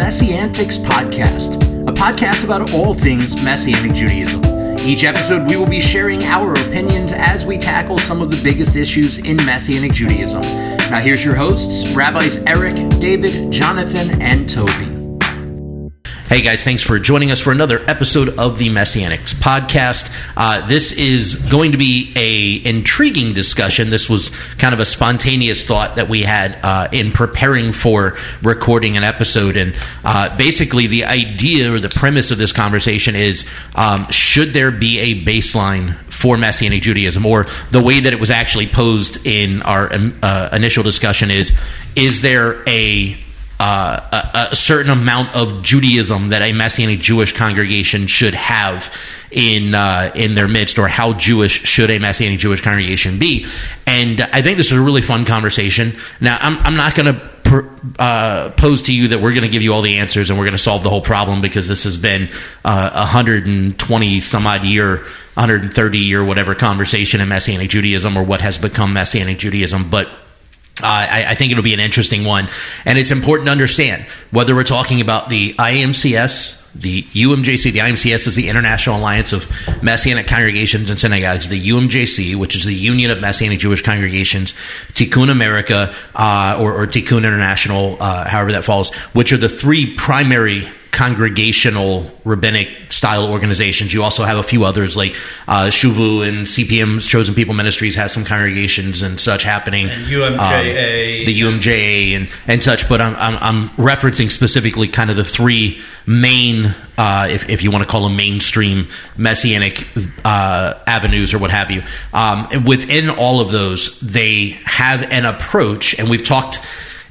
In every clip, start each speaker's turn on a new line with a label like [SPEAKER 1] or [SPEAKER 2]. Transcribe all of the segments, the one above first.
[SPEAKER 1] Messianics Podcast, a podcast about all things Messianic Judaism. Each episode, we will be sharing our opinions as we tackle some of the biggest issues in Messianic Judaism. Now, here's your hosts, Rabbis Eric, David, Jonathan, and Toby. Hey guys, thanks for joining us for another episode of the Messianics Podcast. This is going to be an intriguing discussion. This was kind of a spontaneous thought that we had in preparing for recording an episode. And basically the idea or the premise of this conversation is, should there be a baseline for Messianic Judaism? Or the way that it was actually posed in our initial discussion is there a certain amount of Judaism that a Messianic Jewish congregation should have in their midst, or how Jewish should a Messianic Jewish congregation be? And I think this is a really fun conversation. Now, I'm not going to pose to you that we're going to give you all the answers and we're going to solve the whole problem, because this has been 120 some odd year, 130 year whatever conversation in Messianic Judaism, or what has become Messianic Judaism. But I think it'll be an interesting one, and it's important to understand whether we're talking about the IMCS, the UMJC. The IMCS is the International Alliance of Messianic Congregations and Synagogues, the UMJC, which is the Union of Messianic Jewish Congregations, Tikkun America, or Tikkun International, however that falls, which are the three primary congregational rabbinic style organizations. You also have a few others like Shuvu and CPM, Chosen People Ministries, has some congregations and such happening.
[SPEAKER 2] And UMJA.
[SPEAKER 1] The UMJA and such, but I'm referencing specifically kind of the three main, if you want to call them mainstream Messianic avenues or what have you. And within all of those, they have an approach, and we've talked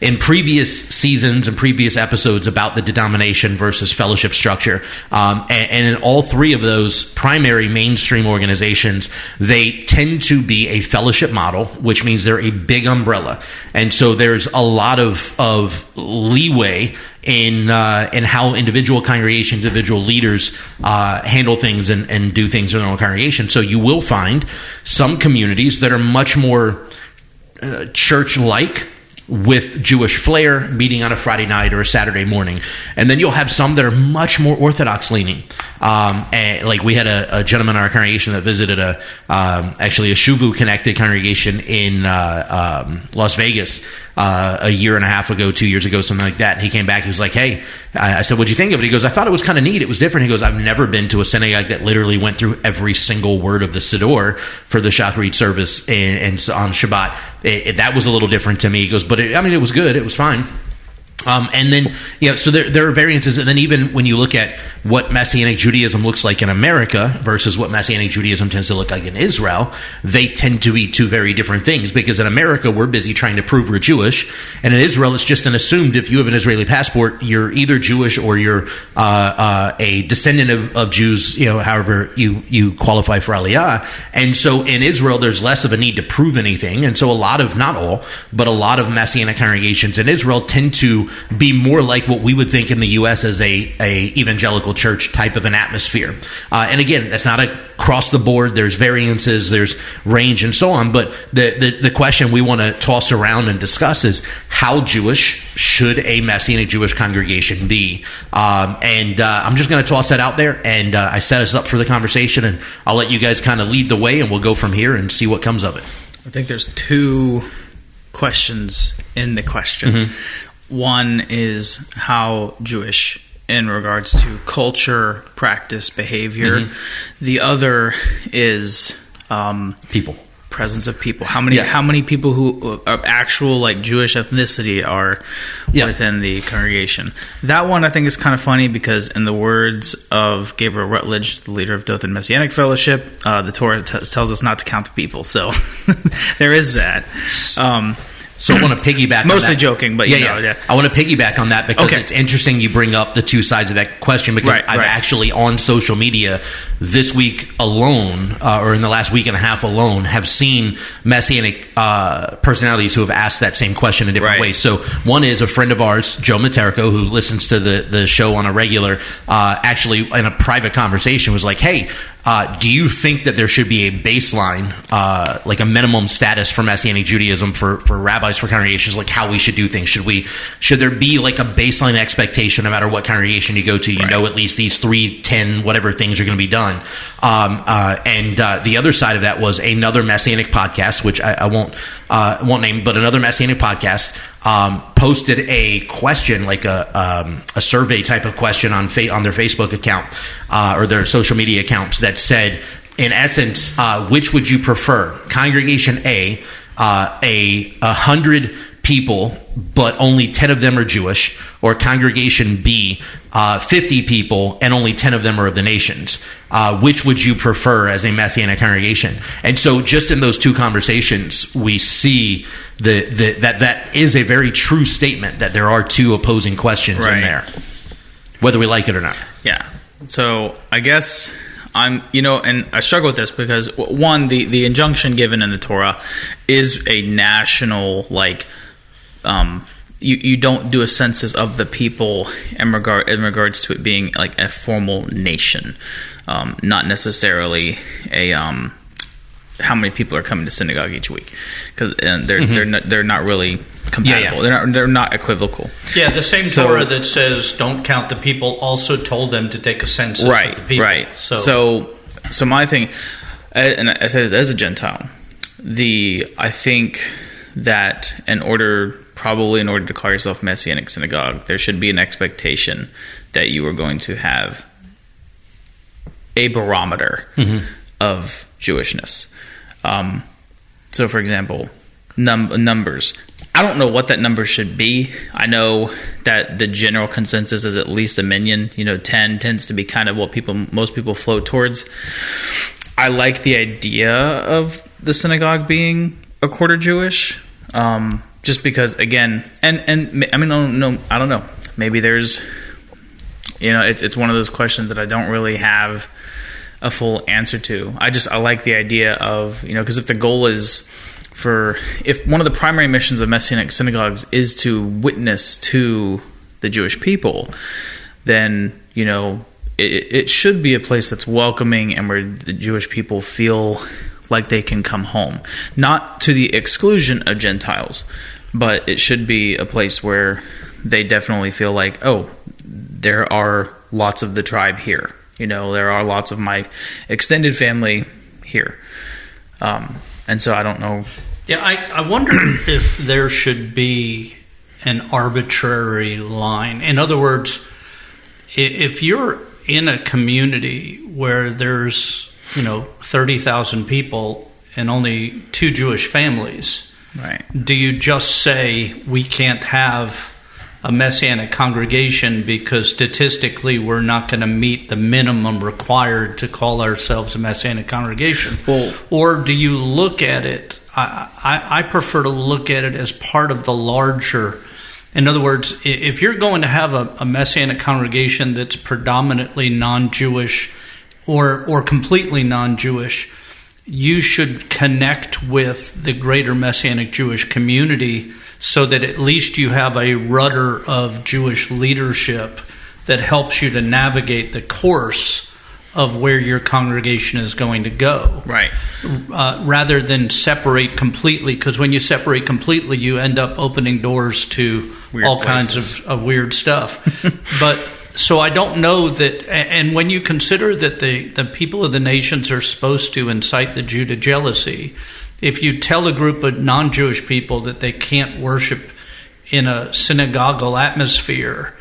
[SPEAKER 1] in previous seasons and previous episodes about the denomination versus fellowship structure. And in all three of those primary mainstream organizations, they tend to be a fellowship model, which means they're a big umbrella. And so there's a lot of leeway in how individual congregations, individual leaders handle things and do things in their own congregation. So you will find some communities that are much more church-like, with Jewish flair, meeting on a Friday night or a Saturday morning. And then you'll have some that are much more Orthodox leaning. And like we had a gentleman in our congregation that visited actually a Shuvu connected congregation in Las Vegas a year and a half ago, 2 years ago, something like that. And he came back, he was like, hey, I said, what'd you think of it? He goes, I thought it was kind of neat. It was different. He goes, I've never been to a synagogue that literally went through every single word of the Siddur for the Shacharit service and on Shabbat. That was a little different to me. He goes, but it was good. It was fine. And then, so there are variances. And then even when you look at what Messianic Judaism looks like in America versus what Messianic Judaism tends to look like in Israel, they tend to be two very different things. Because in America, we're busy trying to prove we're Jewish. And in Israel, it's just an assumed, if you have an Israeli passport, you're either Jewish or you're a descendant of Jews, however you qualify for Aliyah. And so in Israel, there's less of a need to prove anything. And so a lot of, not all, but a lot of Messianic congregations in Israel tend to be more like what we would think in the U.S. as a evangelical church type of an atmosphere. And again, that's not across the board. There's variances, there's range, and so on. But the question we want to toss around and discuss is, how Jewish should a Messianic Jewish congregation be? And I'm just going to toss that out there, and I set us up for the conversation, and I'll let you guys kind of lead the way, and we'll go from here and see what comes of it.
[SPEAKER 2] I think there's two questions in the question. Mm-hmm. One is how Jewish in regards to culture, practice, behavior. Mm-hmm. The other is
[SPEAKER 1] people.
[SPEAKER 2] Presence of people. How many people who are actual like Jewish ethnicity are within the congregation? That one I think is kind of funny, because in the words of Gabriel Rutledge, the leader of Dothan Messianic Fellowship, the Torah tells us not to count the people. So there is that.
[SPEAKER 1] So I want to piggyback on that.
[SPEAKER 2] Mostly joking, but yeah.
[SPEAKER 1] I want to piggyback on that because it's interesting you bring up the two sides of that question, because I've actually on social media this week alone, or in the last week and a half alone, have seen Messianic personalities who have asked that same question in different ways. So one is a friend of ours, Joe Materco, who listens to the show on a regular, actually in a private conversation was like, hey, Do you think that there should be a baseline, like a minimum status for Messianic Judaism for rabbis, for congregations, like how we should do things? Should there be like a baseline expectation no matter what congregation you go to? You know, at least these 3, 10, whatever things are going to be done. And the other side of that was another Messianic podcast, which I won't name, but another Messianic podcast posted a question, like a survey type of question on their Facebook account or their social media accounts that said, in essence, which would you prefer? Congregation A, 100 people, but only 10 of them are Jewish, or Congregation B, 50 people, and only 10 of them are of the nations. Which would you prefer as a Messianic congregation? And so just in those two conversations, we see that is a very true statement, that there are two opposing questions in there, whether we like it or not.
[SPEAKER 2] Yeah. So I guess and I struggle with this because, one, the injunction given in the Torah is a national, like, you don't do a census of the people in regards to it being like a formal nation, not necessarily a how many people are coming to synagogue each week, because they're not really compatible. They're not equivocal.
[SPEAKER 3] Yeah, the same Torah that says don't count the people also told them to take a census of the people.
[SPEAKER 2] Right. So my thing, and I say this as a Gentile, I think that in order to call yourself Messianic synagogue, there should be an expectation that you are going to have a barometer of Jewishness. So, for example, numbers. I don't know what that number should be. I know that the general consensus is at least a minyan. 10 tends to be kind of what most people float towards. I like the idea of the synagogue being a quarter Jewish. Just because, again, and I mean, I don't know. Maybe there's, it's one of those questions that I don't really have a full answer to. I like the idea of, because if the goal is if one of the primary missions of Messianic synagogues is to witness to the Jewish people, then, it should be a place that's welcoming and where the Jewish people feel like they can come home. Not to the exclusion of Gentiles, but it should be a place where they definitely feel like, oh, there are lots of the tribe here. There are lots of my extended family here. And so I don't know.
[SPEAKER 3] Yeah, I wonder if there should be an arbitrary line. In other words, if you're in a community where there's 30,000 people and only 2 Jewish families,
[SPEAKER 2] right?
[SPEAKER 3] Do you just say we can't have a Messianic congregation because statistically we're not going to meet the minimum required to call ourselves a Messianic congregation?
[SPEAKER 2] Well,
[SPEAKER 3] or do you look at it, I prefer to look at it as part of the larger. In other words, if you're going to have a Messianic congregation that's predominantly non-Jewish or completely non-Jewish, you should connect with the greater Messianic Jewish community so that at least you have a rudder of Jewish leadership that helps you to navigate the course of where your congregation is going to go.
[SPEAKER 2] Right.
[SPEAKER 3] Rather than separate completely, because when you separate completely, you end up opening doors to weird all places. Kinds of weird stuff. But so I don't know that, and when you consider that the people of the nations are supposed to incite the Jew to jealousy, if you tell a group of non-Jewish people that they can't worship in a synagogal atmosphere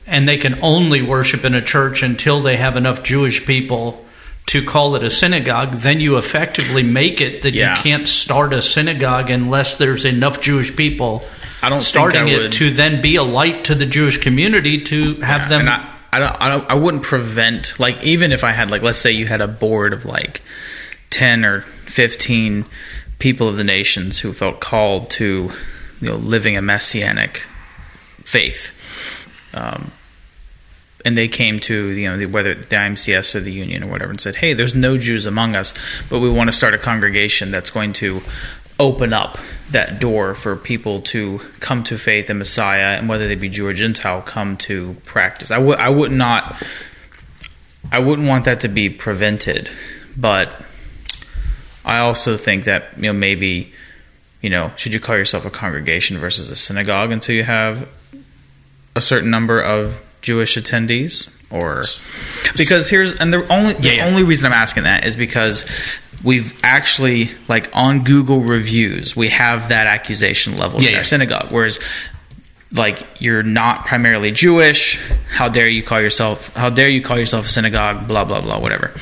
[SPEAKER 3] and they can only worship in a church until they have enough Jewish people to call it a synagogue, then you effectively make it that you can't start a synagogue unless there's enough Jewish people starting it to then be a light to the Jewish community to have them.
[SPEAKER 2] And I wouldn't prevent, like, even if I had, like, let's say you had a board of like 10 or 15 people of the nations who felt called to, living a Messianic faith, and they came to whether the IMCS or the Union or whatever and said, hey, there's no Jews among us, but we want to start a congregation that's going to open up that door for people to come to faith in Messiah, and whether they be Jew or Gentile, come to practice. I wouldn't want that to be prevented. But I also think that, maybe, should you call yourself a congregation versus a synagogue until you have a certain number of Jewish attendees? Or because the only reason I'm asking that is because we've actually, like, on Google reviews, we have that accusation level in our synagogue. Whereas, like, you're not primarily Jewish. How dare you call yourself a synagogue? Blah blah blah, whatever.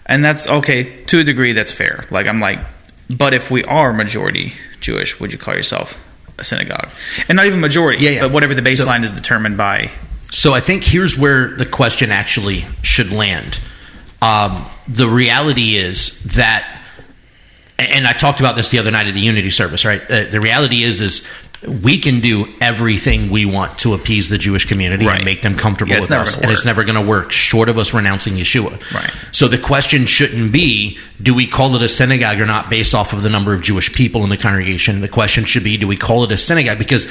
[SPEAKER 2] And that's okay to a degree. That's fair. Like, I'm like, but if we are majority Jewish, would you call yourself a synagogue? And not even majority, but whatever the baseline is determined by.
[SPEAKER 1] So I think here's where the question actually should land. The reality is that, and I talked about this the other night at the Unity service, right? The reality is we can do everything we want to appease the Jewish community and make them comfortable with us, and it's never going to work short of us renouncing Yeshua.
[SPEAKER 2] Right.
[SPEAKER 1] So the question shouldn't be, do we call it a synagogue or not based off of the number of Jewish people in the congregation? The question should be, do we call it a synagogue? Because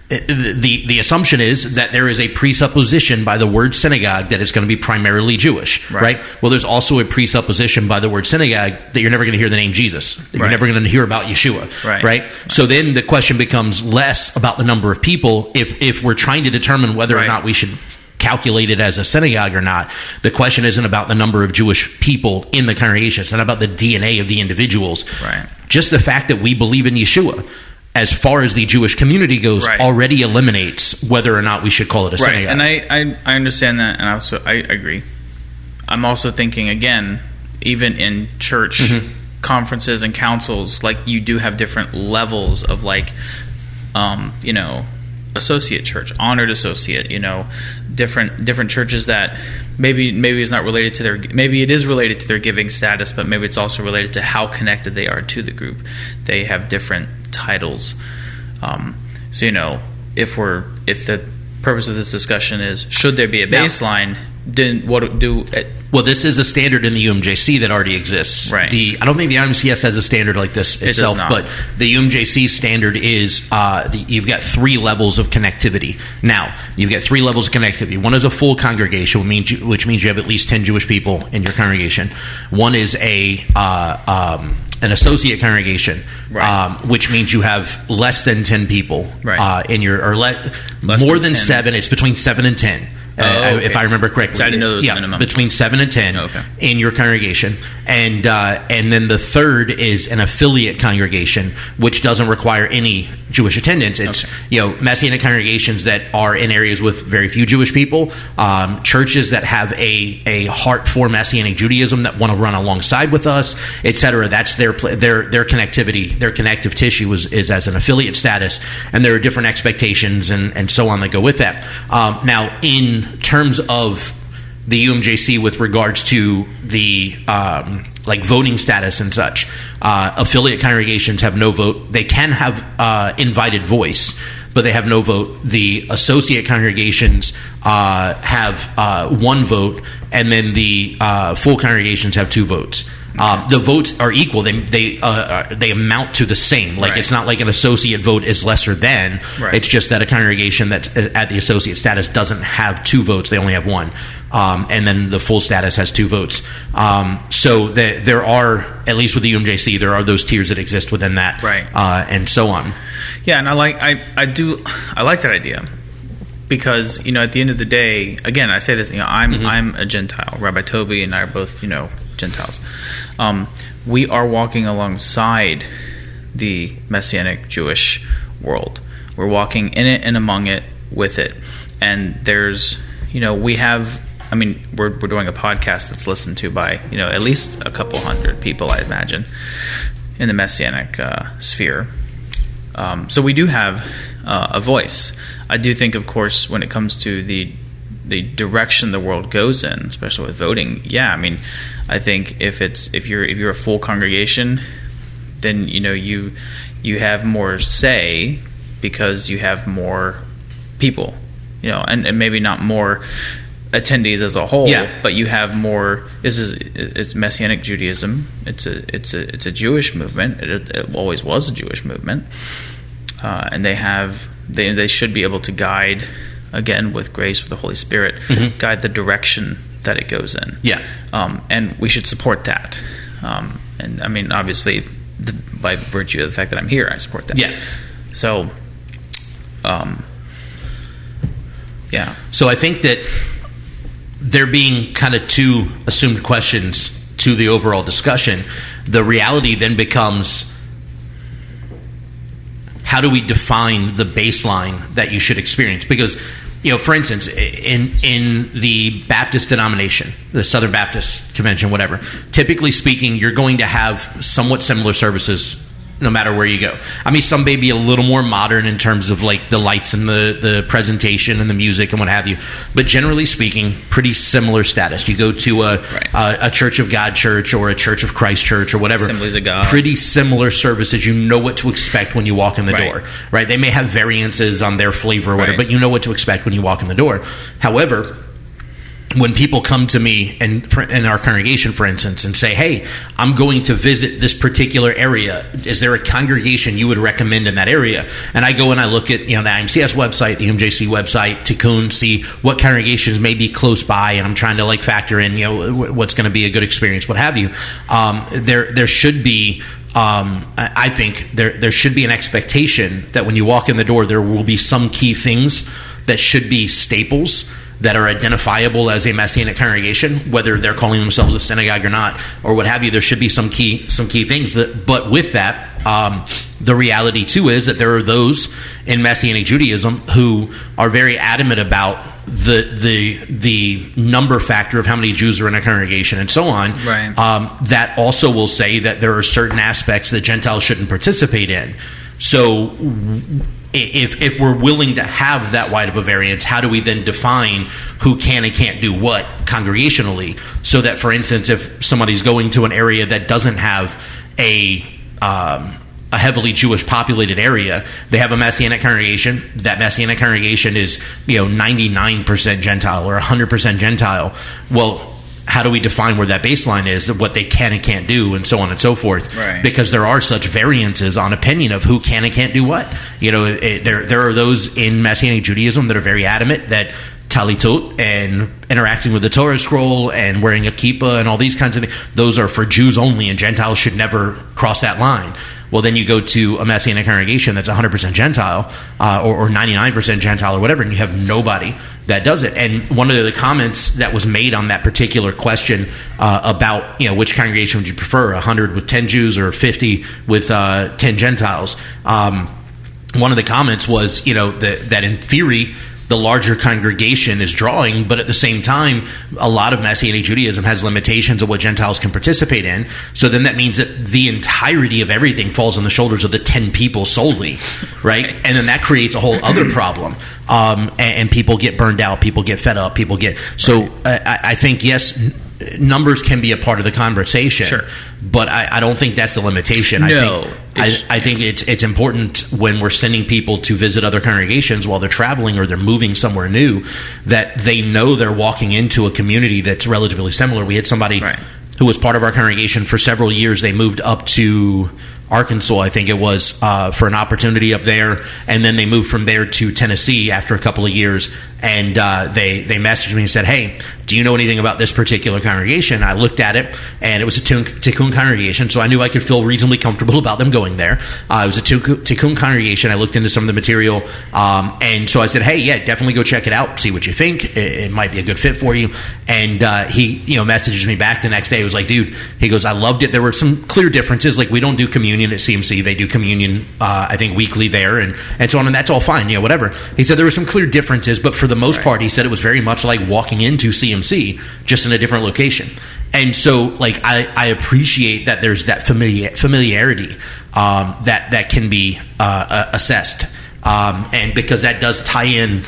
[SPEAKER 1] the assumption is that there is a presupposition by the word synagogue that it's going to be primarily Jewish, right? Well, there's also a presupposition by the word synagogue that you're never going to hear the name Jesus. That you're never going to hear about Yeshua, right? So then the question becomes less about the number of people. If we're trying to determine whether or not we should calculate it as a synagogue or not, the question isn't about the number of Jewish people in the congregation. It's not about the DNA of the individuals.
[SPEAKER 2] Right.
[SPEAKER 1] Just the fact that we believe in Yeshua, as far as the Jewish community goes, already eliminates whether or not we should call it a synagogue.
[SPEAKER 2] And I understand that, and also I agree. I'm also thinking, again, even in church conferences and councils, like, you do have different levels of, like, associate church, honored associate, different churches that maybe it's not related to maybe it is related to their giving status, but maybe it's also related to how connected they are to the group. They have different titles. So, if the purpose of this discussion is, should there be a baseline, then what do...
[SPEAKER 1] Well, this is a standard in the UMJC that already exists.
[SPEAKER 2] Right.
[SPEAKER 1] I don't think the IMCS has a standard like this itself, but the UMJC standard is you've got 3 levels of connectivity. Now, you've got 3 levels of connectivity. One is a full congregation, which means you have at least 10 Jewish people in your congregation. One is an associate congregation, which means you have less than 10 people in your, or more than 7. It's between 7 and 10. If I remember correctly.
[SPEAKER 2] So I didn't know there was a minimum.
[SPEAKER 1] Between 7 and 10 in your congregation. And then the third is an affiliate congregation, which doesn't require any Jewish attendance. It's Messianic congregations that are in areas with very few Jewish people, churches that have a heart for Messianic Judaism that want to run alongside with us, etc. That's their connectivity, their connective tissue is as an affiliate status, and there are different expectations and so on that go with that. Now, in terms of the UMJC with regards to the voting status and such, affiliate congregations have no vote. They can have invited voice, but they have no vote. The associate congregations have 1 vote, and then the full congregations have 2 votes. The votes are equal. They amount to the same. It's not like an associate vote is lesser than. It's just that a congregation that's at the associate status doesn't have 2 votes. They only have 1. And then the full status has 2 votes. So there are, at least with the UMJC, there are those tiers that exist within that, and so on.
[SPEAKER 2] Yeah, and I like that idea. Because, at the end of the day, again, I say this, I'm a Gentile. Rabbi Toby and I are both, Gentiles. We are walking alongside the Messianic Jewish world. We're walking in it and among it, with it. And there's, we have, we're doing a podcast that's listened to by, at least a couple hundred people, I imagine, in the Messianic sphere. So we do have a voice. I do think, of course, when it comes to the direction the world goes in, especially with voting, I think if you're a full congregation, then you have more say because you have more people, and maybe not more attendees as a whole, but you have more. It's Messianic Judaism. It's a Jewish movement. It always was a Jewish movement, and they should be able to guide, again, with grace, with the Holy Spirit, guide the direction that it goes in. And we should support that. And I mean, obviously, by virtue of the fact that I'm here, I support that.
[SPEAKER 1] Yeah.
[SPEAKER 2] So, yeah.
[SPEAKER 1] So I think that there being kind of two assumed questions to the overall discussion, the reality then becomes, how do we define the baseline that you should experience? Because, for instance, in the Baptist denomination, the Southern Baptist Convention, whatever, typically speaking, you're going to have somewhat similar services no matter where you go. I mean, some may be a little more modern in terms of like the lights and the presentation and the music and what have you, but generally speaking, pretty similar status. You go to a Church of God church or a Church of Christ church or whatever.
[SPEAKER 2] Assemblies of God.
[SPEAKER 1] Pretty similar services. You know what to expect when you walk in the door, right? They may have variances on their flavor or whatever, but you know what to expect when you walk in the door. However, when people come to me and in our congregation, for instance, and say, hey, I'm going to visit this particular area, is there a congregation you would recommend in that area? And I go and I look at the IMCS website, the MJC website, Tikkun, see what congregations may be close by, and I'm trying to like factor in what's going to be a good experience, what have you. There should be I think there should be an expectation that when you walk in the door, there will be some key things that should be staples that are identifiable as a Messianic congregation, whether they're calling themselves a synagogue or not, or what have you. There should be some key things. But with that, the reality too is that there are those in Messianic Judaism who are very adamant about the number factor of how many Jews are in a congregation and so on.
[SPEAKER 2] Right.
[SPEAKER 1] That also will say that there are certain aspects that Gentiles shouldn't participate in. So if we're willing to have that wide of a variance, how do we then define who can and can't do what congregationally? So that, for instance, if somebody's going to an area that doesn't have a heavily Jewish populated area, they have a Messianic congregation. That Messianic congregation is 99% Gentile or 100% Gentile. Well, how do we define where that baseline is, what they can and can't do, and so on and so forth?
[SPEAKER 2] Right.
[SPEAKER 1] Because there are such variances on opinion of who can and can't do what. There are those in Messianic Judaism that are very adamant that talitut and interacting with the Torah scroll and wearing a kippah and all these kinds of things, those are for Jews only, and Gentiles should never cross that line. Well, then you go to a Messianic congregation that's 100% Gentile or 99% Gentile or whatever, and you have nobody that does it. And one of the comments that was made on that particular question about which congregation would you prefer, 100 with 10 Jews or 50 with 10 Gentiles, one of the comments was that in theory the larger congregation is drawing, but at the same time, a lot of Messianic Judaism has limitations of what Gentiles can participate in. So then that means that the entirety of everything falls on the shoulders of the 10 people solely, right? And then that creates a whole other problem. And people get burned out, people get fed up, people get... So I think, yes, numbers can be a part of the conversation,
[SPEAKER 2] sure,
[SPEAKER 1] but I don't think that's the limitation.
[SPEAKER 2] No.
[SPEAKER 1] I think it's important when we're sending people to visit other congregations while they're traveling or they're moving somewhere new, that they know they're walking into a community that's relatively similar. We had somebody who was part of our congregation for several years. They moved up to Arkansas, I think it was, for an opportunity up there, and then they moved from there to Tennessee after a couple of years, and they messaged me and said, hey, do you know anything about this particular congregation? I looked at it, and it was a Tikkun congregation, so I knew I could feel reasonably comfortable about them going there. It was a Tikkun congregation. I looked into some of the material, and so I said, hey, yeah, definitely go check it out, see what you think. It might be a good fit for you. And he messages me back the next day. He was like, dude, he goes, I loved it. There were some clear differences, like we don't do communion at CMC. They do communion, I think, weekly there, and so on, and that's all fine, whatever. He said there were some clear differences, but for the most part, he said it was very much like walking into CMC, just in a different location. And so, like, I appreciate that there's that familiarity that can be assessed. And because that does tie in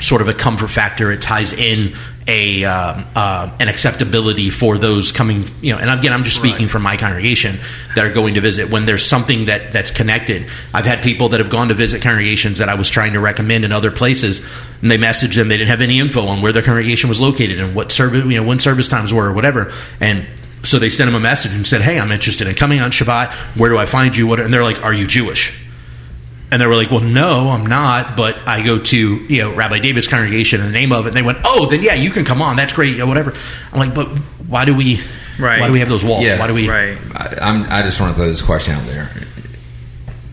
[SPEAKER 1] sort of a comfort factor, it ties in an acceptability for those coming, and again, I'm just speaking from my congregation that are going to visit. When there's something that's connected, I've had people that have gone to visit congregations that I was trying to recommend in other places, and they messaged them. They didn't have any info on where their congregation was located and what service, when service times were or whatever, and so they sent them a message and said, hey, I'm interested in coming on Shabbat. Where do I find you? And they're like, are you Jewish? And they were like, well, no, I'm not, but I go to, Rabbi David's congregation in the name of it. And they went, oh, then yeah, you can come on. That's great, whatever. I'm like, but why do we
[SPEAKER 2] Right.
[SPEAKER 1] Why do we have those walls?
[SPEAKER 4] Yeah.
[SPEAKER 1] Why do we?
[SPEAKER 2] Right.
[SPEAKER 4] I just want to throw this question out there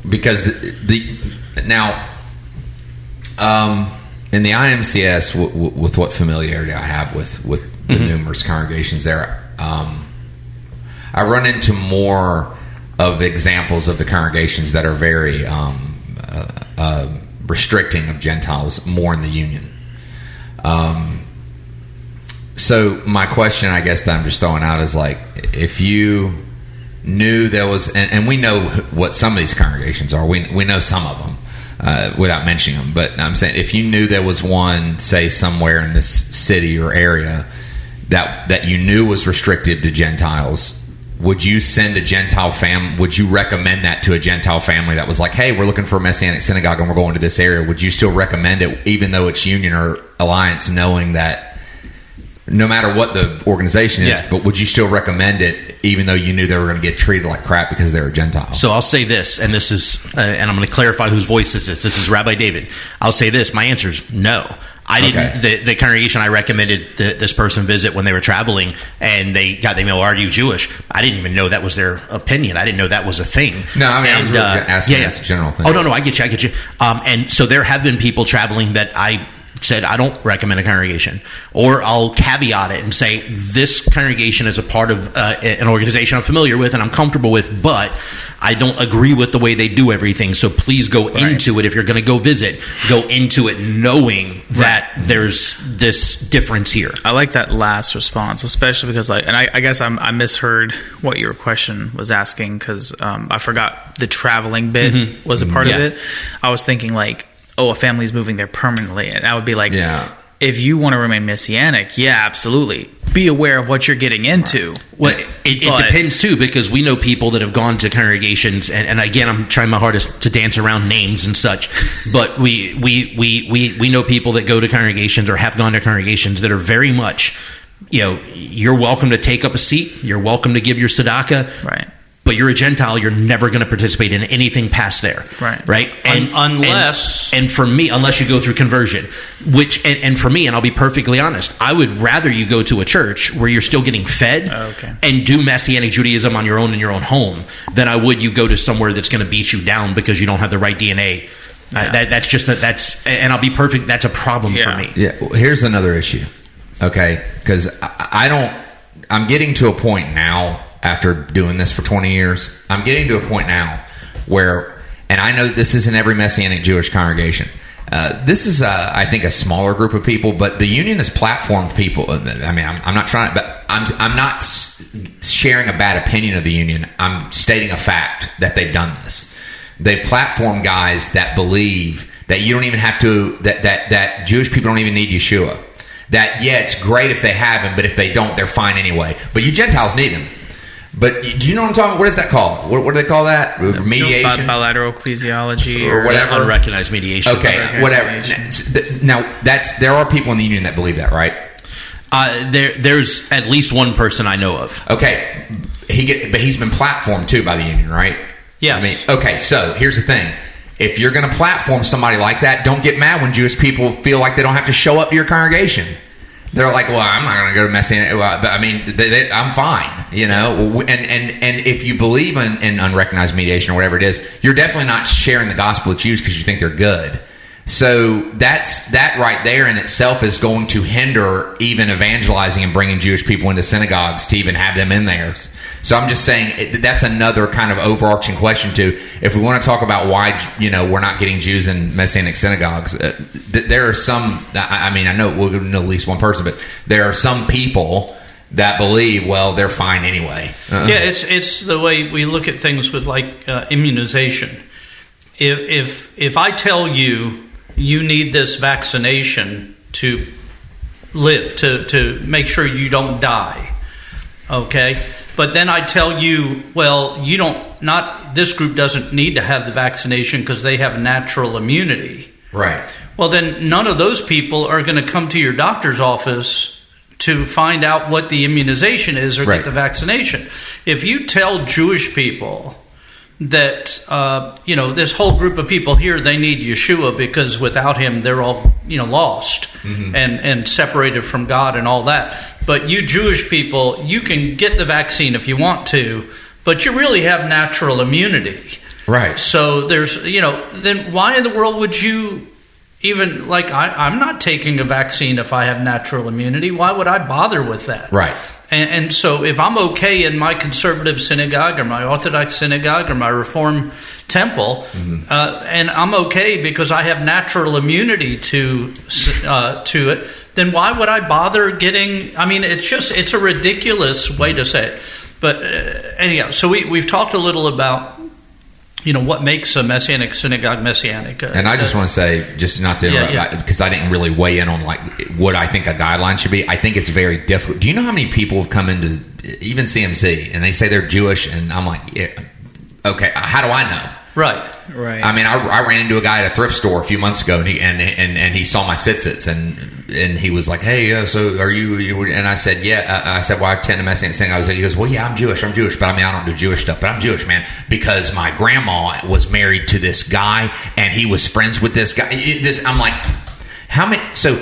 [SPEAKER 4] because now in the IMCS with what familiarity I have with the numerous congregations there, I run into more of examples of the congregations that are very restricting of Gentiles more in the union. So my question, I guess, that I'm just throwing out is like, if you knew there was, and we know what some of these congregations are, we know some of them without mentioning them, but I'm saying if you knew there was one, say somewhere in this city or area that you knew was restricted to Gentiles, would you send a Gentile family? Would you recommend that to a Gentile family that was like, hey, we're looking for a Messianic synagogue and we're going to this area? Would you still recommend it, even though it's union or alliance, knowing that no matter what the organization is, but would you still recommend it, even though you knew they were going to get treated like crap because they were Gentiles?
[SPEAKER 1] So I'll say this, and this is, and I'm going to clarify whose voice this is. This is Rabbi David. I'll say this: my answer is no. I didn't.
[SPEAKER 4] Okay.
[SPEAKER 1] The congregation I recommended this person visit when they were traveling, and they mail, "Are you Jewish?" I didn't even know that was their opinion. I didn't know that was a thing.
[SPEAKER 4] No, I mean, I was really asking as a general thing.
[SPEAKER 1] Oh no, I get you. And so there have been people traveling that I said I don't recommend a congregation, or I'll caveat it and say this congregation is a part of an organization I'm familiar with and I'm comfortable with, but I don't agree with the way they do everything. So please go into it. If you're going to go visit, go into it knowing that there's this difference here.
[SPEAKER 2] I like that last response, especially because, like, and I guess I misheard what your question was asking because I forgot the traveling bit was a part of it. I was thinking like, oh, a family's moving there permanently, and I would be like, if you want to remain Messianic, absolutely. Be aware of what you're getting into.
[SPEAKER 1] Right. Well, it depends too, because we know people that have gone to congregations, and again, I'm trying my hardest to dance around names and such, but we know people that go to congregations or have gone to congregations that are very much, you're welcome to take up a seat, you're welcome to give your tzedakah,
[SPEAKER 2] right?
[SPEAKER 1] But you're a Gentile, you're never going to participate in anything past there. Right? And
[SPEAKER 3] unless...
[SPEAKER 1] And for me, unless you go through conversion, which, and for me, and I'll be perfectly honest, I would rather you go to a church where you're still getting fed and do Messianic Judaism on your own in your own home than I would you go to somewhere that's going to beat you down because you don't have the right DNA. And I'll be perfect, that's a problem for me.
[SPEAKER 4] Yeah, well, here's another issue, okay? Because I'm getting to a point now, after doing this for 20 years, I'm getting to a point now where, and I know this isn't every Messianic Jewish congregation. This is, I think, a smaller group of people, but the union has platformed people. I mean, I'm not trying, but I'm not sharing a bad opinion of the union. I'm stating a fact that they've done this. They've platformed guys that believe that you don't even have to, that Jewish people don't even need Yeshua. That, it's great if they have him, but if they don't, they're fine anyway. But you Gentiles need him. But do you know what I'm talking about? What is that called? What do they call that? Mediation?
[SPEAKER 2] Bilateral ecclesiology
[SPEAKER 4] or whatever.
[SPEAKER 1] Unrecognized mediation.
[SPEAKER 4] Okay, whatever. Now, there are people in the union that believe that, right?
[SPEAKER 1] There's at least one person I know of.
[SPEAKER 4] Okay. But he's been platformed, too, by the union, right?
[SPEAKER 3] Yes.
[SPEAKER 4] I mean, okay, so here's the thing. If you're going to platform somebody like that, don't get mad when Jewish people feel like they don't have to show up to your congregation. They're like, well, I'm not going to go to Messianic. Well, I mean, I'm fine, And if you believe in unrecognized mediation or whatever it is, you're definitely not sharing the gospel with Jews because you think they're good. So that right there in itself is going to hinder even evangelizing and bringing Jewish people into synagogues to even have them in there. So I'm just saying that's another kind of overarching question too. If we want to talk about why we're not getting Jews in Messianic synagogues, there are some. I mean, I know we'll know at least one person, but there are some people that believe, well, they're fine anyway.
[SPEAKER 3] Yeah, it's the way we look at things with like immunization. If I tell you need this vaccination to live, to make sure you don't die, okay? But then I tell you, well, this group doesn't need to have the vaccination because they have natural immunity.
[SPEAKER 4] Right.
[SPEAKER 3] Well, then none of those people are going to come to your doctor's office to find out what the immunization is or get the vaccination. If you tell Jewish people that this whole group of people here, they need Yeshua because without him they're all lost and separated from God and all that. But you Jewish people, you can get the vaccine if you want to, but you really have natural immunity.
[SPEAKER 4] Right.
[SPEAKER 3] So there's, then why in the world would you even, I'm not taking a vaccine if I have natural immunity. Why would I bother with that?
[SPEAKER 4] Right.
[SPEAKER 3] And so if I'm okay in my conservative synagogue or my Orthodox synagogue or my Reform temple, and I'm okay because I have natural immunity to it, then why would I bother getting? I mean, it's a ridiculous way to say it. But anyhow, so we've talked a little about what makes a Messianic synagogue Messianic.
[SPEAKER 4] And I just want to say, just not to interrupt, because I didn't really weigh in on what I think a guideline should be. I think it's very difficult. Do you know how many people have come into even CMC and they say they're Jewish, and I'm like, okay, how do I know?
[SPEAKER 3] Right.
[SPEAKER 4] I mean, I ran into a guy at a thrift store a few months ago, and he saw my tzitzits, and he was like, "Hey, so are you?" And I said, "Yeah." I said, "Well, I attend a Messianic synagogue." He goes, "Well, yeah, I'm Jewish, but I mean, I don't do Jewish stuff, but I'm Jewish, man, because my grandma was married to this guy, and he was friends with this guy." I'm like, how many? So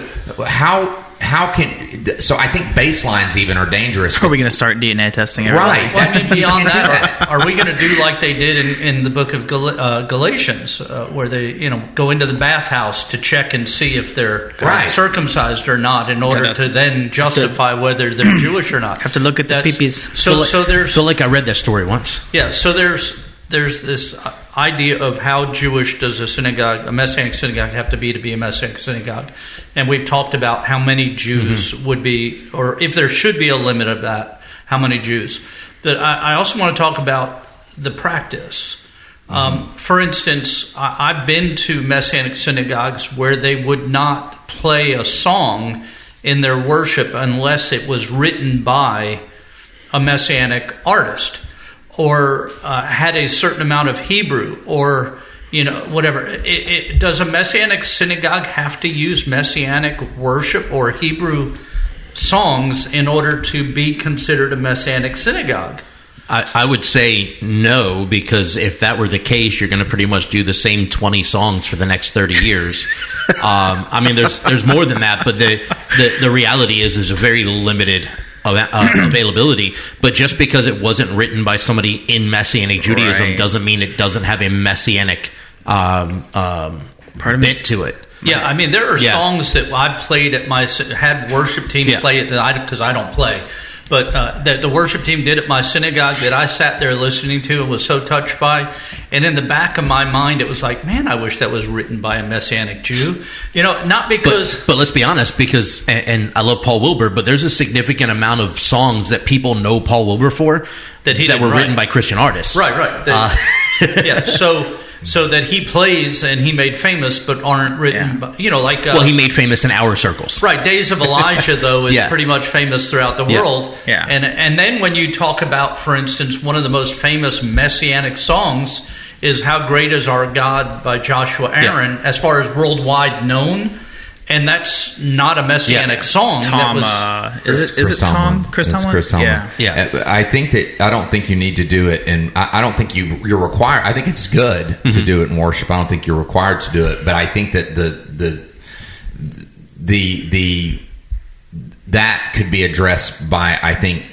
[SPEAKER 4] how can? So I think baselines even are dangerous.
[SPEAKER 2] Are we going to start DNA testing everybody?
[SPEAKER 4] Right.
[SPEAKER 3] Well, I mean, beyond that, are we going to do like they did in the book of Galatians, where they go into the bathhouse to check and see if they're circumcised or not, in order to then justify whether they're Jewish or not?
[SPEAKER 2] Have to look at the peepees.
[SPEAKER 3] So there's.
[SPEAKER 1] So like I read that story once.
[SPEAKER 3] Yeah. So there's this idea of how Jewish does a Messianic synagogue have to be a Messianic synagogue. And we've talked about how many Jews would be, or if there should be a limit of that, how many Jews. But I also want to talk about the practice. For instance, I've been to Messianic synagogues where they would not play a song in their worship unless it was written by a Messianic artist, or had a certain amount of Hebrew, or whatever. Does a Messianic synagogue have to use Messianic worship or Hebrew songs in order to be considered a Messianic synagogue?
[SPEAKER 1] I would say no, because if that were the case, you're going to pretty much do the same 20 songs for the next 30 years. I mean, there's more than that, but the reality is there's a very limited availability. But just because it wasn't written by somebody in Messianic Judaism doesn't mean it doesn't have a Messianic bit to it.
[SPEAKER 3] Yeah, I mean, there are songs that I've played had worship team play it because I don't play. But that the worship team did at my synagogue that I sat there listening to and was so touched by. And in the back of my mind, it was like, man, I wish that was written by a Messianic Jew. Not because...
[SPEAKER 1] But let's be honest, because, and I love Paul Wilbur, but there's a significant amount of songs that people know Paul Wilbur for that were written by Christian artists.
[SPEAKER 3] Right. So that he plays and he made famous, but aren't written by,
[SPEAKER 1] he made famous in our circles.
[SPEAKER 3] Right. Days of Elijah, though, is pretty much famous throughout the world.
[SPEAKER 2] Yeah.
[SPEAKER 3] And then when you talk about, for instance, one of the most famous Messianic songs is How Great Is Our God by Joshua Aaron, as far as worldwide known. And that's not a Messianic song.
[SPEAKER 2] It's Tom, is it Tom? Chris Tomlin?
[SPEAKER 4] Chris Tomlin.
[SPEAKER 3] Yeah.
[SPEAKER 4] I don't think you need to do it, and I don't think you're required. I think it's good to do it in worship. I don't think you're required to do it, but I think that that could be addressed by, I think,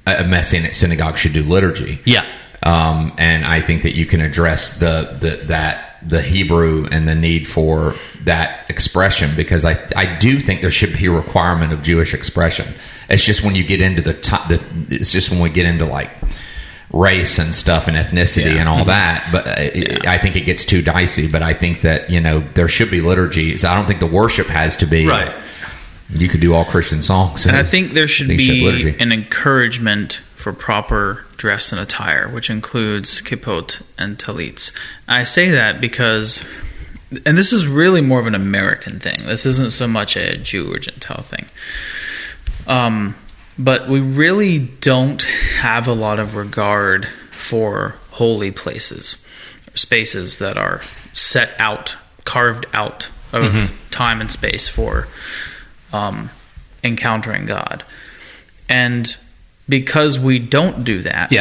[SPEAKER 4] a Messianic synagogue should do liturgy.
[SPEAKER 1] Yeah.
[SPEAKER 4] And I think that you can address the Hebrew and the need for that expression, because I do think there should be a requirement of Jewish expression. It's just when you get into it's just when we get into like race and stuff and ethnicity and all that. But I think it gets too dicey. But I think that there should be liturgy. So I don't think the worship has to be
[SPEAKER 3] right.
[SPEAKER 4] You could do all Christian songs,
[SPEAKER 2] and I think there should be an encouragement for proper dress and attire, which includes kippot and talits. I say that because, and this is really more of an American thing. This isn't so much a Jew or Gentile thing. But we really don't have a lot of regard for holy places, spaces that are set out, carved out of time and space for encountering God. And because we don't do that,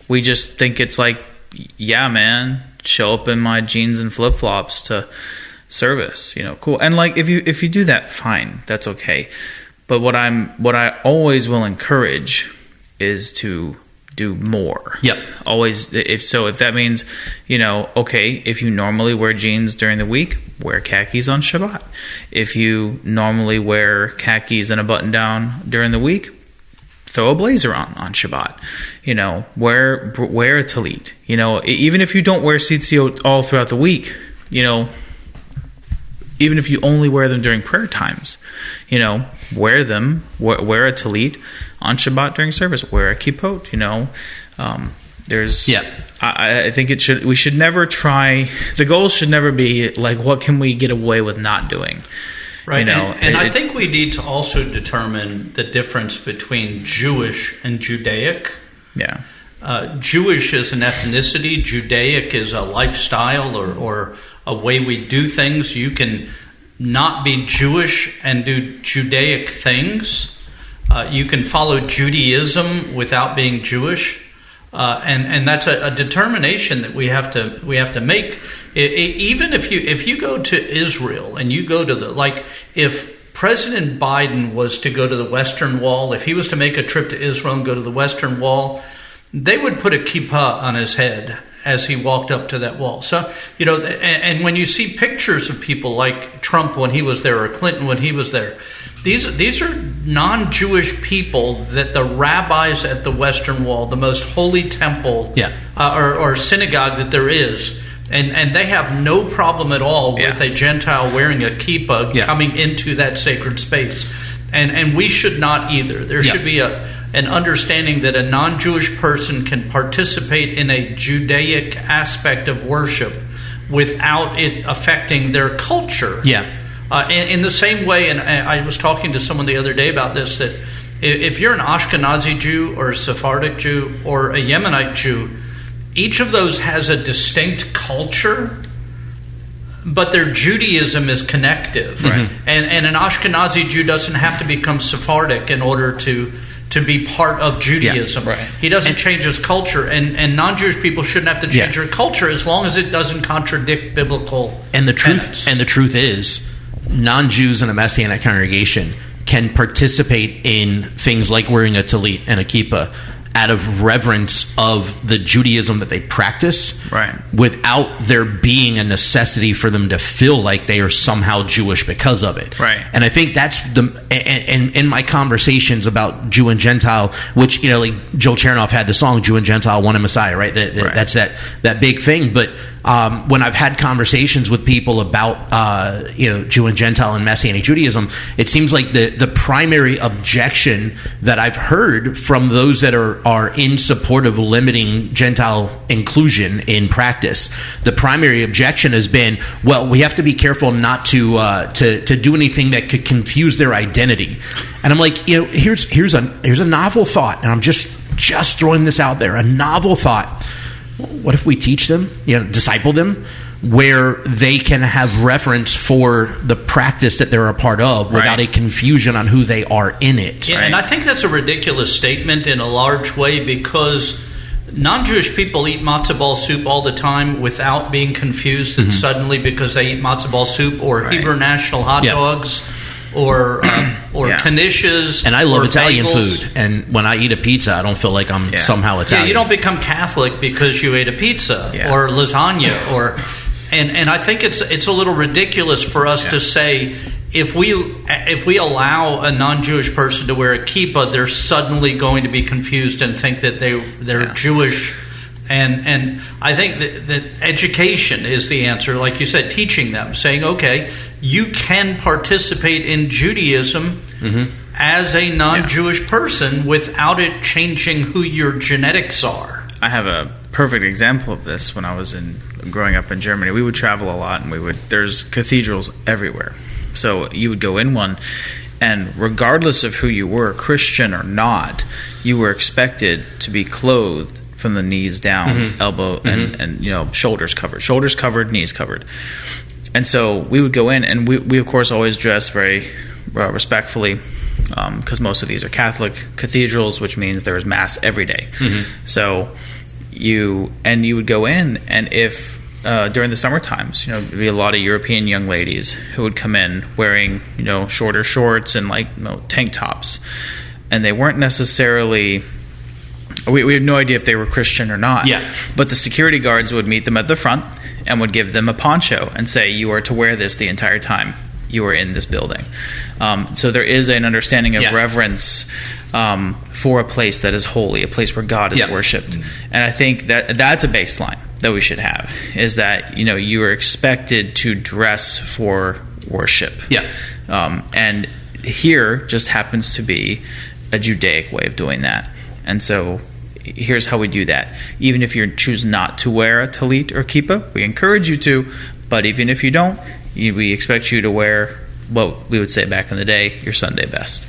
[SPEAKER 2] we just think it's like yeah, man, show up in my jeans and flip flops to service, cool. And like, if you do that, fine, that's okay. But what I always will encourage is to do more.
[SPEAKER 1] Yep.
[SPEAKER 2] Always. If that means, okay, if you normally wear jeans during the week, wear khakis on Shabbat. If you normally wear khakis and a button down during the week, throw a blazer on Shabbat. Wear a talit. Even if you don't wear tzitzit all throughout the week, even if you only wear them during prayer times, wear them. Wear a talit on Shabbat during service. Wear a kippot. I think we should never try. The goal should never be like, what can we get away with not doing?
[SPEAKER 3] Right. And I think we need to also determine the difference between Jewish and Judaic.
[SPEAKER 2] Yeah.
[SPEAKER 3] Jewish is an ethnicity. Judaic is a lifestyle or a way we do things. You can not be Jewish and do Judaic things. You can follow Judaism without being Jewish, and that's a determination that we have to make. Even if you go to Israel and you go to if President Biden was to go to the Western Wall, if he was to make a trip to Israel and go to the Western Wall, they would put a kippah on his head as he walked up to that wall. So, and when you see pictures of people like Trump when he was there or Clinton when he was there, these are non-Jewish people that the rabbis at the Western Wall, the most holy temple or synagogue that there is, and they have no problem at all with a Gentile wearing a kippah coming into that sacred space. And we should not either. There should be an understanding that a non-Jewish person can participate in a Judaic aspect of worship without it affecting their culture.
[SPEAKER 1] Yeah.
[SPEAKER 3] In the same way, and I was talking to someone the other day about this, that if you're an Ashkenazi Jew or a Sephardic Jew or a Yemenite Jew, each of those has a distinct culture, but their Judaism is connective.
[SPEAKER 1] Right.
[SPEAKER 3] And an Ashkenazi Jew doesn't have to become Sephardic in order to be part of Judaism.
[SPEAKER 2] Yeah, right.
[SPEAKER 3] He doesn't change his culture, and non-Jewish people shouldn't have to change their culture as long as it doesn't contradict biblical tenets.
[SPEAKER 1] And the truth is, non-Jews in a Messianic congregation can participate in things like wearing a talit and a kippah out of reverence of the Judaism that they practice,
[SPEAKER 2] right,
[SPEAKER 1] without there being a necessity for them to feel like they are somehow Jewish because of it.
[SPEAKER 2] Right.
[SPEAKER 1] And I think that's and in my conversations about Jew and Gentile, which, like Joe Chernoff had the song Jew and Gentile, one in Messiah, right? That's that big thing. But when I've had conversations with people about Jew and Gentile and Messianic Judaism, it seems like the primary objection that I've heard from those that are in support of limiting Gentile inclusion in practice, the primary objection has been, well, we have to be careful not to do anything that could confuse their identity. And I'm like, here's a novel thought, and I'm just throwing this out there, a novel thought. What if we teach them, disciple them, where they can have reference for the practice that they're a part of without a confusion on who they are in it?
[SPEAKER 3] Yeah, and I think that's a ridiculous statement in a large way, because non-Jewish people eat matzo ball soup all the time without being confused that suddenly because they eat matzo ball soup or Hebrew National hot dogs or knishes.
[SPEAKER 1] And I love Italian
[SPEAKER 3] bagels.
[SPEAKER 1] food. And when I eat a pizza, I don't feel like I'm somehow Italian.
[SPEAKER 3] Yeah, you don't become Catholic because you ate a pizza or lasagna or. And I think it's a little ridiculous for us to say if we allow a non-Jewish person to wear a kippah, they're suddenly going to be confused and think that they're Jewish. And I think that education is the answer. Like you said, teaching them, saying, okay, you can participate in Judaism as a non-Jewish person without it changing who your genetics are.
[SPEAKER 2] I have a perfect example of this. When I was growing up in Germany, we would travel a lot, and there's cathedrals everywhere. So you would go in one, and regardless of who you were, Christian or not, you were expected to be clothed from the knees down, elbow and shoulders covered, knees covered. And so we would go in, and we of course always dress very respectfully, because most of these are Catholic cathedrals, which means there is mass every day. So you would go in, and if during the summer times, there'd be a lot of European young ladies who would come in wearing shorter shorts and tank tops, and they weren't necessarily. We had no idea if they were Christian or not.
[SPEAKER 1] Yeah.
[SPEAKER 2] But the security guards would meet them at the front and would give them a poncho and say, "You are to wear this the entire time you are in this building." So there is an understanding of reverence for a place that is holy, a place where God is worshipped. And I think that's a baseline that we should have, is that you are expected to dress for worship.
[SPEAKER 1] Yeah.
[SPEAKER 2] And here just happens to be a Judaic way of doing that. And so here's how we do that. Even if you choose not to wear a talit or kippah, we encourage you to. But even if you don't, we expect you to wear what we would say back in the day, your Sunday best.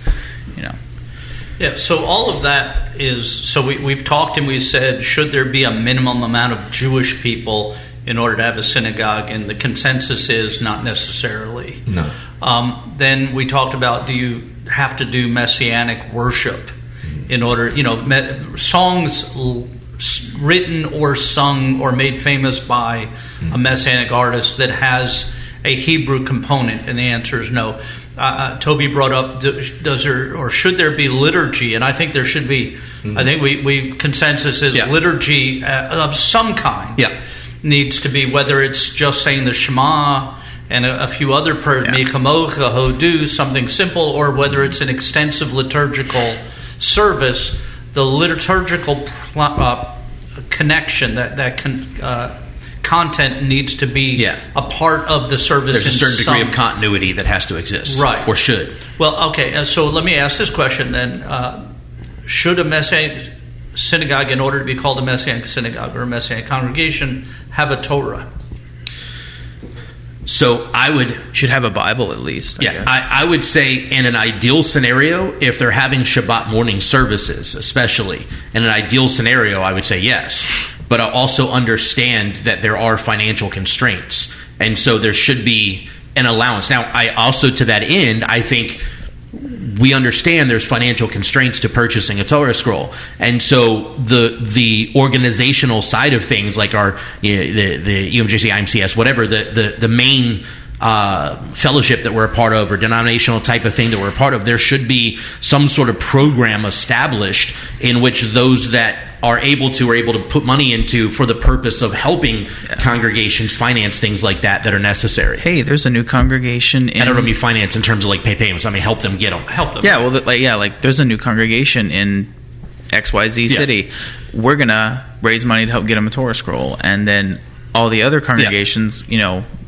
[SPEAKER 3] Yeah, so all of that is, so we've talked and we said, should there be a minimum amount of Jewish people in order to have a synagogue? And the consensus is not necessarily.
[SPEAKER 4] No.
[SPEAKER 3] Then we talked about, do you have to do messianic worship in order, songs written or sung or made famous by a messianic artist that has a Hebrew component? And the answer is no. Toby brought up, does there or should there be liturgy? And I think there should be. I think we consensus is liturgy of some kind. Needs to be, whether it's just saying the Shema and a few other prayers, Mi Chamocha, Hodu, something simple, or whether it's an extensive liturgical service. The liturgical connection, that content needs to be a part of the service.
[SPEAKER 1] There's a certain degree of continuity that has to exist,
[SPEAKER 3] right?
[SPEAKER 1] Or should.
[SPEAKER 3] Well, okay. So let me ask this question then: should a Messianic synagogue, in order to be called a Messianic synagogue or a Messianic congregation, have a Torah?
[SPEAKER 1] So I
[SPEAKER 2] should have a Bible at least.
[SPEAKER 1] I would say in an ideal scenario, if they're having Shabbat morning services, especially in an ideal scenario, I would say yes. But I also understand that there are financial constraints, and so there should be an allowance. Now, I also, to that end, I think we understand there's financial constraints to purchasing a Torah scroll, and so the organizational side of things, like our the UMJC, IMCS, whatever the main fellowship that we're a part of, or denominational type of thing that we're a part of, there should be some sort of program established in which those that are able to put money into for the purpose of helping congregations finance things like that are necessary.
[SPEAKER 2] Hey, there's a new congregation
[SPEAKER 1] I don't mean finance in terms of pay payments. I mean help them get them.
[SPEAKER 2] Yeah, well, there's a new congregation in XYZ city. We're gonna raise money to help get them a Torah scroll, and then all the other congregations,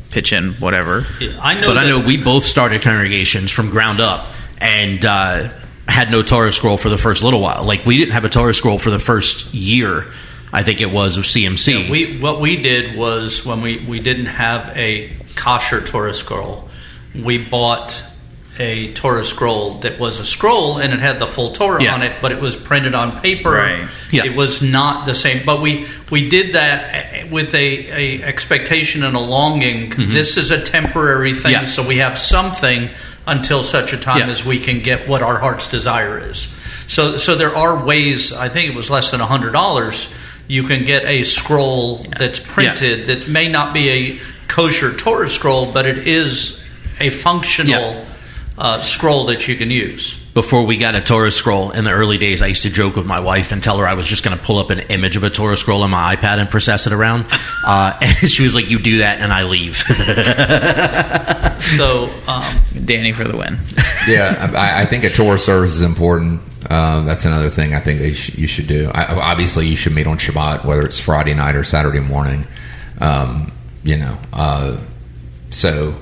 [SPEAKER 2] pitch in whatever.
[SPEAKER 3] I know
[SPEAKER 1] we both started congregations from ground up, and had no Torah scroll for the first little while. We didn't have a Torah scroll for the first year, I think it was, of CMC.
[SPEAKER 3] What we did was, when we didn't have a kosher Torah scroll, we bought a Torah scroll that was a scroll, and it had the full Torah on it, but it was printed on paper.
[SPEAKER 2] Right.
[SPEAKER 1] Yeah.
[SPEAKER 3] It was not the same. But we did that with a expectation and a longing. Mm-hmm. This is a temporary thing, so we have something until such a time as we can get what our heart's desire is. So there are ways. I think it was less than $100. You can get a scroll that's printed that may not be a kosher Torah scroll, but it is a functional scroll that you can use.
[SPEAKER 1] Before we got a Torah scroll in the early days, I used to joke with my wife and tell her I was just going to pull up an image of a Torah scroll on my iPad and process it around. And she was like, "You do that and I leave."
[SPEAKER 3] So,
[SPEAKER 2] Danny for the win.
[SPEAKER 4] I think a Torah service is important. That's another thing I think you should do. Obviously, you should meet on Shabbat, whether it's Friday night or Saturday morning. So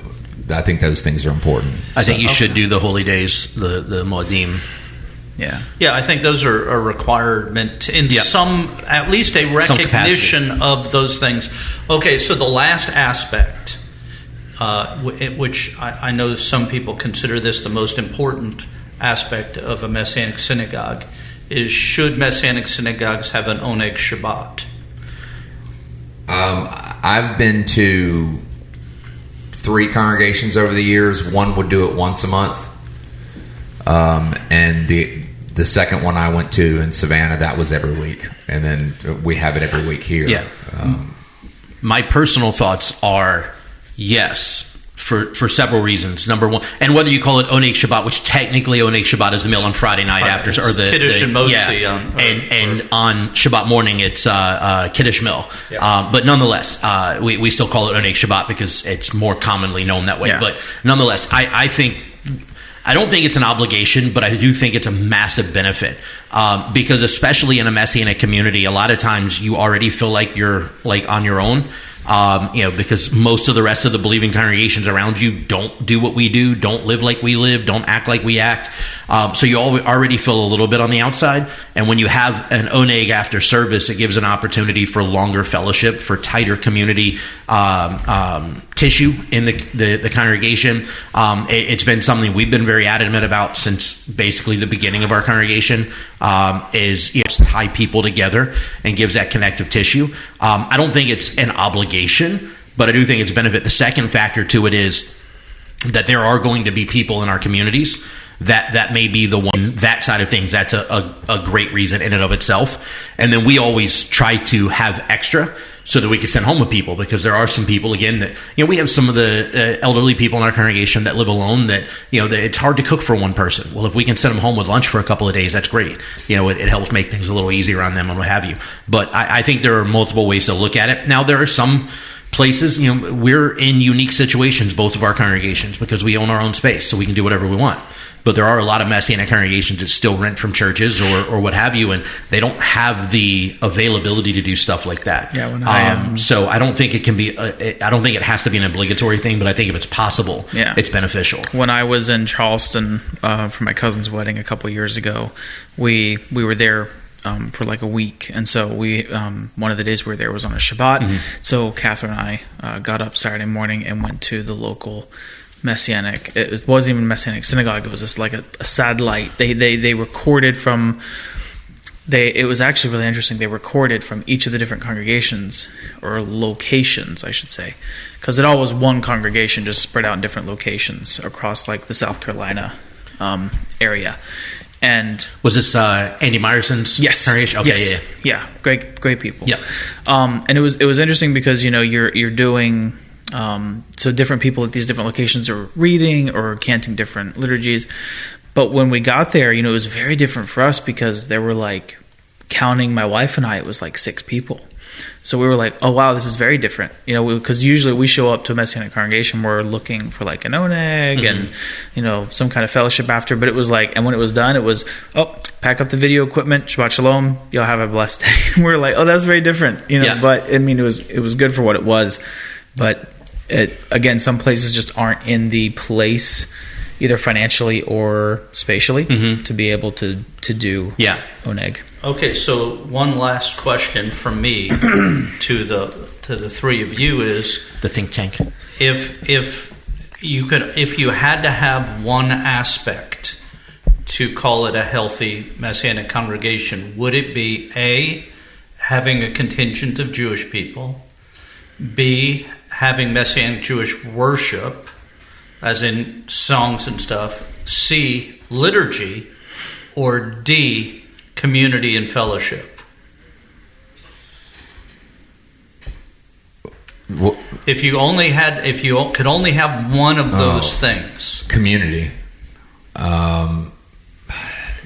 [SPEAKER 4] I think those things are important.
[SPEAKER 1] I think you should do the holy days, the Moedim.
[SPEAKER 3] Yeah, I think those are a requirement in some, at least a recognition of those things. Okay, so the last aspect, which I know some people consider this the most important aspect of a Messianic synagogue, is should Messianic synagogues have an Oneg Shabbat?
[SPEAKER 4] I've been to 3 congregations over the years. One would do it once a month, and the second one I went to in Savannah, that was every week, and then we have it every week here.
[SPEAKER 1] Yeah. My personal thoughts are yes. For several reasons. Number one, and whether you call it Oneg Shabbat, which technically Oneg Shabbat is the meal on Friday night after, or the
[SPEAKER 3] Kiddush and Motzi,
[SPEAKER 1] and on Shabbat morning it's Kiddush meal.
[SPEAKER 3] Yeah.
[SPEAKER 1] But nonetheless, we still call it Oneg Shabbat because it's more commonly known that way.
[SPEAKER 2] Yeah.
[SPEAKER 1] But nonetheless, I don't think it's an obligation, but I do think it's a massive benefit because especially in a Messianic community, a lot of times you already feel like you're like on your own. Because most of the rest of the believing congregations around you don't do what we do, don't live like we live, don't act like we act. So you already feel a little bit on the outside. And when you have an oneg after service, it gives an opportunity for longer fellowship, for tighter community tissue in the congregation. It's been something we've been very adamant about since basically the beginning of our congregation, is tie people together and gives that connective tissue. I don't think it's an obligation, but I do think it's a benefit. The second factor to it is that there are going to be people in our communities that may be the one, that side of things. That's a great reason in and of itself. And then we always try to have extra so that we can send home with people, because there are some people, again, that, we have some of the elderly people in our congregation that live alone that, that it's hard to cook for one person. Well, if we can send them home with lunch for a couple of days, that's great. It helps make things a little easier on them and what have you. But I think there are multiple ways to look at it. Now, there are some places, we're in unique situations, both of our congregations, because we own our own space, so we can do whatever we want. But there are a lot of Messianic congregations that still rent from churches or what have you, and they don't have the availability to do stuff like that.
[SPEAKER 2] Yeah,
[SPEAKER 1] so I don't think it can be. I don't think it has to be an obligatory thing, but I think if it's possible, it's beneficial.
[SPEAKER 2] When I was in Charleston for my cousin's wedding a couple years ago, we were there for like a week, and so we one of the days we were there was on a Shabbat. Mm-hmm. So Catherine and I got up Saturday morning and went to the local Messianic. It wasn't even Messianic synagogue. It was just like a satellite. They recorded from. It was actually really interesting. They recorded from each of the different congregations or locations, I should say, because it all was one congregation just spread out in different locations across like the South Carolina area. And
[SPEAKER 1] was this Andy Meyerson's congregation? Okay,
[SPEAKER 2] yes. Yeah, great people.
[SPEAKER 1] Yeah,
[SPEAKER 2] and it was interesting because you're doing. So different people at these different locations are reading or canting different liturgies. But when we got there, it was very different for us because there were like, counting my wife and I, it was like 6 people. So we were like, oh, wow, this is very different. Because usually we show up to a Messianic congregation, we're looking for like an oneg and, some kind of fellowship after. But it was like, and when it was done, it was, pack up the video equipment, Shabbat Shalom, you'll have a blessed day. We were like, oh, that's very different, But I mean, it was good for what it was. But again, some places just aren't in the place, either financially or spatially, to be able to do oneg.
[SPEAKER 3] Okay, so one last question from me to the three of you is
[SPEAKER 1] the think tank.
[SPEAKER 3] If you had to have one aspect to call it a healthy Messianic congregation, would it be A, having a contingent of Jewish people, B, having Messianic Jewish worship, as in songs and stuff, C, liturgy, or D, community and fellowship?
[SPEAKER 4] Well,
[SPEAKER 3] if you could only have one of those things.
[SPEAKER 4] Community.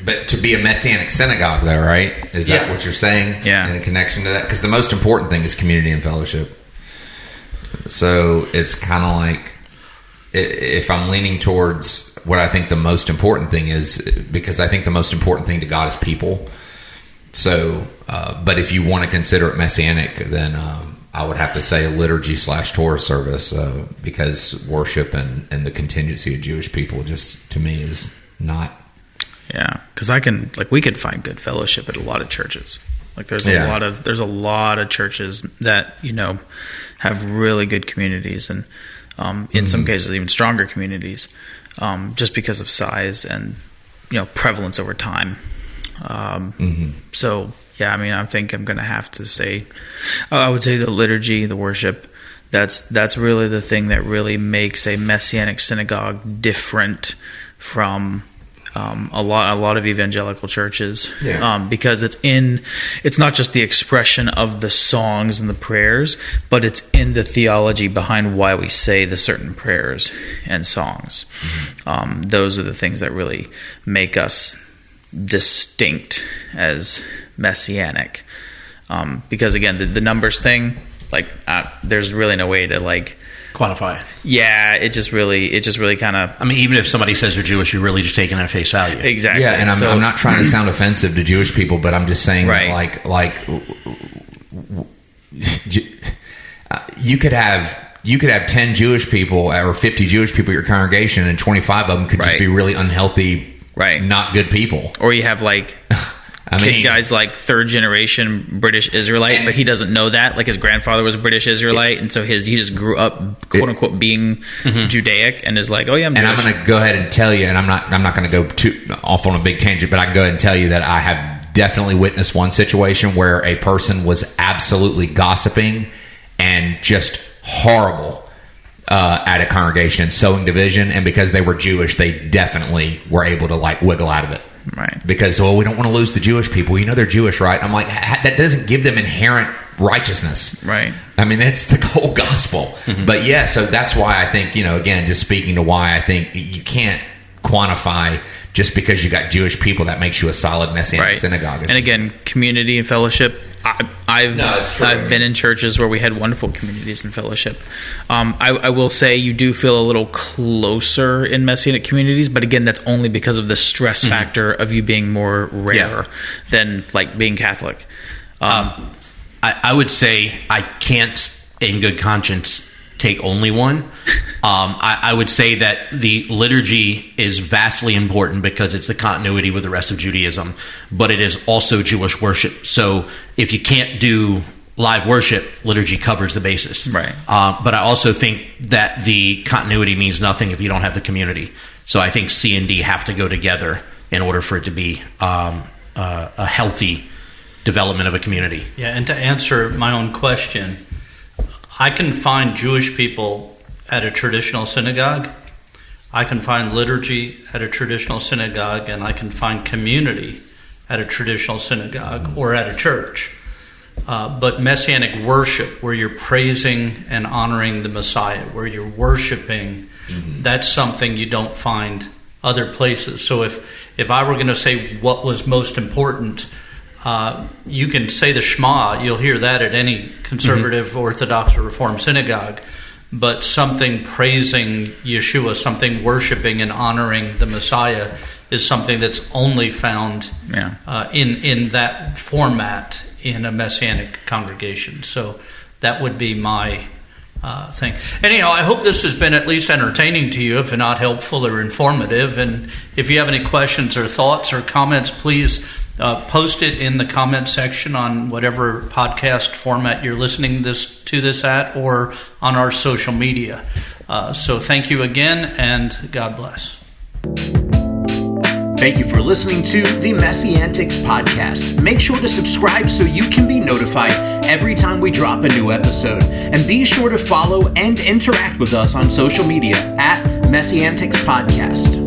[SPEAKER 4] But to be a Messianic synagogue, though, right? Is that what you're saying?
[SPEAKER 2] Yeah.
[SPEAKER 4] In connection to that? Because the most important thing is community and fellowship. So it's kind of like, if I'm leaning towards what I think the most important thing is, because I think the most important thing to God is people. So, but if you want to consider it Messianic, then I would have to say a liturgy / Torah service, because worship and the contingency of Jewish people just, to me, is not.
[SPEAKER 2] Yeah, because we could find good fellowship at a lot of churches. Like there's a lot of churches that have really good communities, and in some cases even stronger communities, just because of size and prevalence over time. So yeah, I mean, I think I'm going to have to say, I would say the liturgy, the worship. That's really the thing that really makes a Messianic synagogue different from a lot of evangelical churches,
[SPEAKER 4] Yeah.
[SPEAKER 2] because it's not just the expression of the songs and the prayers, but it's in the theology behind why we say the certain prayers and songs. Those are the things that really make us distinct as Messianic. Because again, the numbers thing, like, there's really no way to like
[SPEAKER 1] quantify it.
[SPEAKER 2] Yeah, it just really kind of.
[SPEAKER 1] I mean, even if somebody says they're Jewish, you're really just taking it at face value.
[SPEAKER 2] Exactly.
[SPEAKER 4] Yeah, and I'm not trying to sound offensive to Jewish people, but I'm just saying
[SPEAKER 2] Right.
[SPEAKER 4] that you could have 10 Jewish people or 50 Jewish people at your congregation, and 25 of them could just
[SPEAKER 2] Right.
[SPEAKER 4] be really unhealthy,
[SPEAKER 2] Right.
[SPEAKER 4] not good people.
[SPEAKER 2] Or you have like guys like third generation British Israelite, but he doesn't know that. Like his grandfather was a British Israelite, and so he just grew up quote unquote being Judaic, and is like, oh yeah, I'm Jewish.
[SPEAKER 4] And I'm going to go ahead and tell you, and I'm not going to go too off on a big tangent, but I can go ahead and tell you that I have definitely witnessed one situation where a person was absolutely gossiping and just horrible at a congregation and sowing division, and because they were Jewish, they definitely were able to like wiggle out of it.
[SPEAKER 2] Right.
[SPEAKER 4] Because, we don't want to lose the Jewish people. You know they're Jewish, right? I'm like, that doesn't give them inherent righteousness.
[SPEAKER 2] Right.
[SPEAKER 4] I mean, that's the whole gospel. But yeah, so that's why I think, again, just speaking to why I think you can't quantify just because you got Jewish people that makes you a solid Messianic synagogue.
[SPEAKER 2] And again, community and fellowship. I've been in churches where we had wonderful communities and fellowship. I will say you do feel a little closer in Messianic communities, but again, that's only because of the stress factor of you being more rare than like being Catholic.
[SPEAKER 1] I would say I can't, in good conscience, take only one. I would say that the liturgy is vastly important because it's the continuity with the rest of Judaism, but it is also Jewish worship. So if you can't do live worship, liturgy covers the basis.
[SPEAKER 2] Right.
[SPEAKER 1] But I also think that the continuity means nothing if you don't have the community. So I think C and D have to go together in order for it to be a healthy development of a community.
[SPEAKER 3] Yeah, and to answer my own question, I can find Jewish people at a traditional synagogue. I can find liturgy at a traditional synagogue, and I can find community at a traditional synagogue or at a church. But Messianic worship, where you're praising and honoring the Messiah, where you're worshiping, that's something you don't find other places. So if I were going to say what was most important, you can say the Shema. You'll hear that at any conservative, Orthodox, or Reform synagogue. But something praising Yeshua, something worshiping and honoring the Messiah, is something that's only found in that format in a Messianic congregation. So that would be my thing. And I hope this has been at least entertaining to you, if not helpful or informative. And if you have any questions or thoughts or comments, please post it in the comment section on whatever podcast format you're listening to this at, or on our social media. So thank you again, and God bless.
[SPEAKER 1] Thank you for listening to the Messiantics podcast. Make sure to subscribe so you can be notified every time we drop a new episode. And be sure to follow and interact with us on social media at Messiantics Podcast.